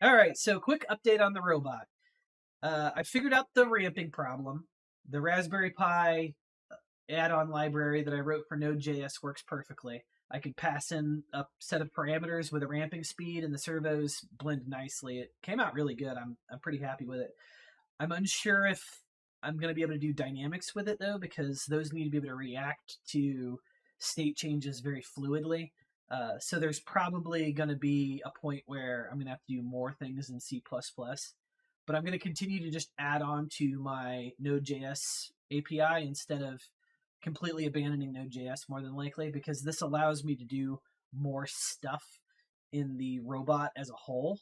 All right, so quick update on the robot. I figured out the ramping problem. The Raspberry Pi add-on library that I wrote for Node.js works perfectly. I could pass in a set of parameters with a ramping speed, and the servos blend nicely. It came out really good. I'm pretty happy with it. I'm unsure if I'm going to be able to do dynamics with it though, because those need to be able to react to state changes very fluidly. So there's probably going to be a point where I'm going to have to do more things in C++, but I'm going to continue to just add on to my Node.js API instead of completely abandoning Node.js more than likely, because this allows me to do more stuff in the robot as a whole,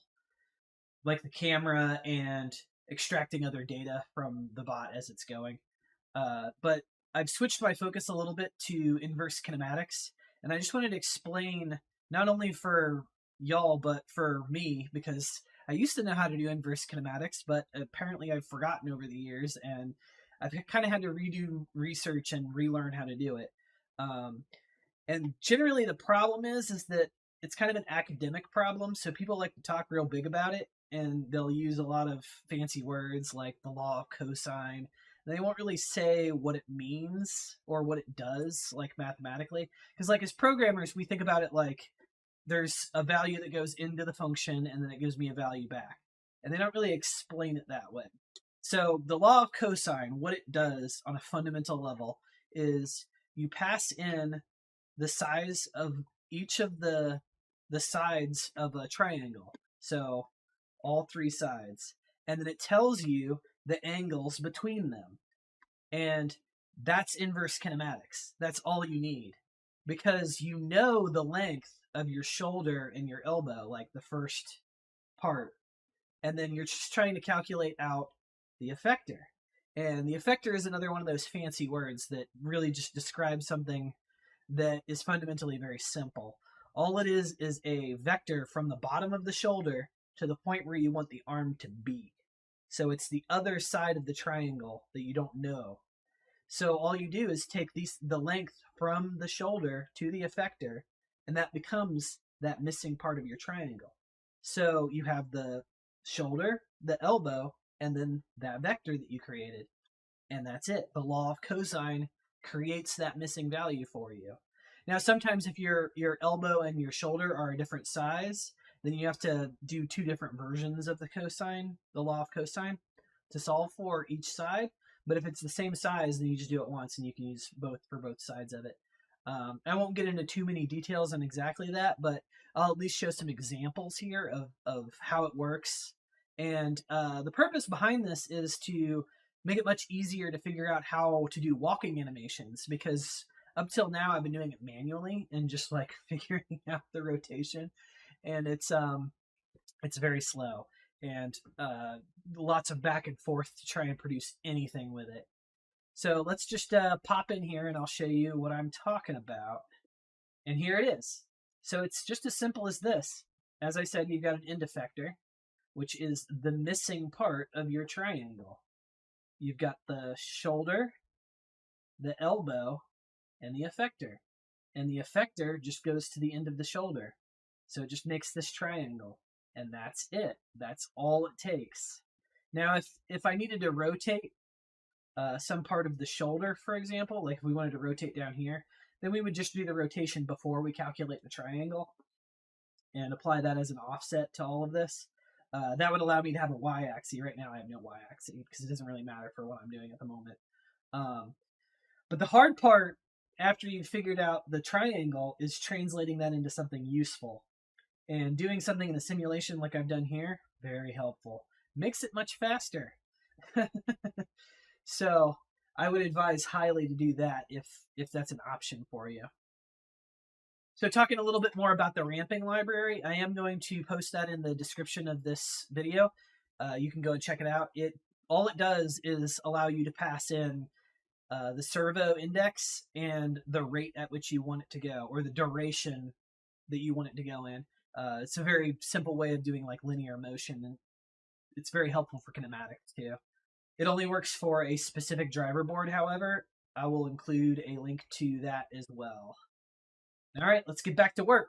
like the camera and extracting other data from the bot as it's going. But I've switched my focus a little bit to inverse kinematics, and I just wanted to explain not only for y'all but for me, because I used to know how to do inverse kinematics, but apparently I've forgotten over the years, and I've kind of had to redo research and relearn how to do it. Um, and generally, the problem is that it's kind of an academic problem, so people like to talk real big about it, and they'll use a lot of fancy words like the law of cosine. They won't really say what it means or what it does, like mathematically, because like as programmers, we think about it like there's a value that goes into the function, and then it gives me a value back, and they don't really explain it that way. So the law of cosine, what it does on a fundamental level is you pass in the size of each of the sides of a triangle. So all three sides. And then it tells you the angles between them. And that's inverse kinematics. That's all you need. Because you know the length of your shoulder and your elbow, like the first part. And then you're just trying to calculate out the effector. And the effector is another one of those fancy words that really just describes something that is fundamentally very simple. All it is a vector from the bottom of the shoulder to the point where you want the arm to be. So it's the other side of the triangle that you don't know. So all you do is take the length from the shoulder to the effector, and that becomes that missing part of your triangle. So you have the shoulder, the elbow, and then that vector that you created. And that's it. The law of cosine creates that missing value for you. Now, sometimes if your elbow and your shoulder are a different size, then you have to do two different versions of the law of cosine, to solve for each side. But if it's the same size, then you just do it once, and you can use both for both sides of it. I won't get into too many details on exactly that, but I'll at least show some examples here of how it works. And the purpose behind this is to make it much easier to figure out how to do walking animations, because up till now I've been doing it manually and just like figuring out the rotation, and it's very slow, and lots of back and forth to try and produce anything with it. So let's just pop in here and I'll show you what I'm talking about. And here it is. So it's just as simple as this. As I said, you've got an end effector, which is the missing part of your triangle. You've got the shoulder, the elbow, and the effector. And the effector just goes to the end of the shoulder. So it just makes this triangle. And that's it. That's all it takes. Now, if I needed to rotate some part of the shoulder, for example, like if we wanted to rotate down here, then we would just do the rotation before we calculate the triangle and apply that as an offset to all of this. That would allow me to have a y-axis. Right now I have no y-axis because it doesn't really matter for what I'm doing at the moment. But the hard part, after you've figured out the triangle, is translating that into something useful. And doing something in a simulation like I've done here, very helpful. Makes it much faster. So I would advise highly to do that if that's an option for you. So talking a little bit more about the ramping library, I am going to post that in the description of this video. You can go and check it out. All it does is allow you to pass in the servo index and the rate at which you want it to go, or the duration that you want it to go in. It's a very simple way of doing like linear motion, and it's very helpful for kinematics too. It only works for a specific driver board, however. I will include a link to that as well. All right, let's get back to work.